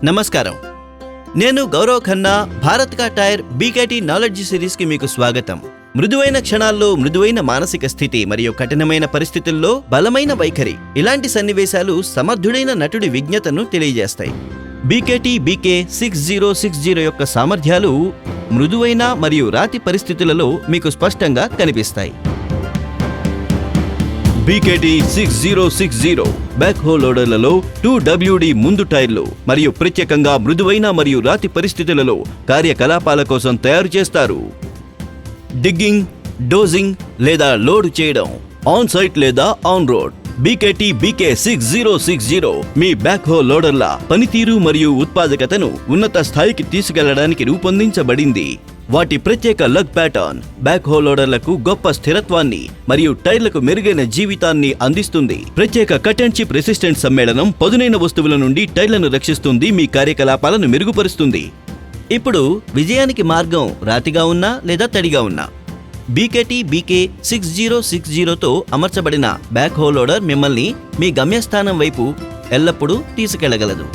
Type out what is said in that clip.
నమస్కారం. నేను గౌరవ్ ఖన్నా. భారత్ కా టైర్ బీకేటీ నాలెడ్జ్ సిరీస్ కి మీకు స్వాగతం. మృదువైన క్షణాల్లో మృదువైన మానసిక స్థితి మరియు కఠినమైన పరిస్థితుల్లో బలమైన వైఖరి, ఇలాంటి సన్నివేశాలు సమర్థుడైన నటుడి విజ్ఞతను తెలియజేస్తాయి. బీకేటీ బీకే 6060 యొక్క సామర్థ్యాలు మృదువైన మరియు రాతి పరిస్థితులలో మీకు స్పష్టంగా కనిపిస్తాయి. బీకేటీ 6060 బ్యాక్ హో లోడర్లలో 2WD ముందు టైర్లు మరియు ప్రత్యేకంగా మృదువైన మరియు రాతి పరిస్థితులలో కార్యకలాపాల కోసం తయారు చేస్తారు. డిగ్గింగ్, డోజింగ్ లేదా లోడ్ చేయడం, ఆన్ సైట్ లేదా ఆన్ రోడ్. బీకేటీ బీకే 6060 మీ బ్యాక్ హో లోడర్ల పనితీరు మరియు ఉత్పాదకతను ఉన్నత స్థాయికి తీసుకెళ్లడానికి రూపొందించబడింది. వాటి ప్రత్యేక లగ్ ప్యాటర్న్ బ్యాక్ హో లోడర్లకు గొప్ప స్థిరత్వాన్ని మరియు టైర్లకు మెరుగైన జీవితాన్ని అందిస్తుంది. ప్రత్యేక కట్ అండ్ చిప్ రెసిస్టెంట్ సమ్మేళనం పదునైన వస్తువుల నుండి టైర్లను రక్షిస్తుంది, మీ కార్యకలాపాలను మెరుగుపరుస్తుంది. ఇప్పుడు విజయానికి మార్గం రాతిగా ఉన్నా లేదా తడిగా ఉన్నా, బీకేటీ బీకే 6060తో అమర్చబడిన బ్యాక్ హో లోడర్ మిమ్మల్ని మీ గమ్యస్థానం వైపు ఎల్లప్పుడూ తీసుకెళ్లగలదు.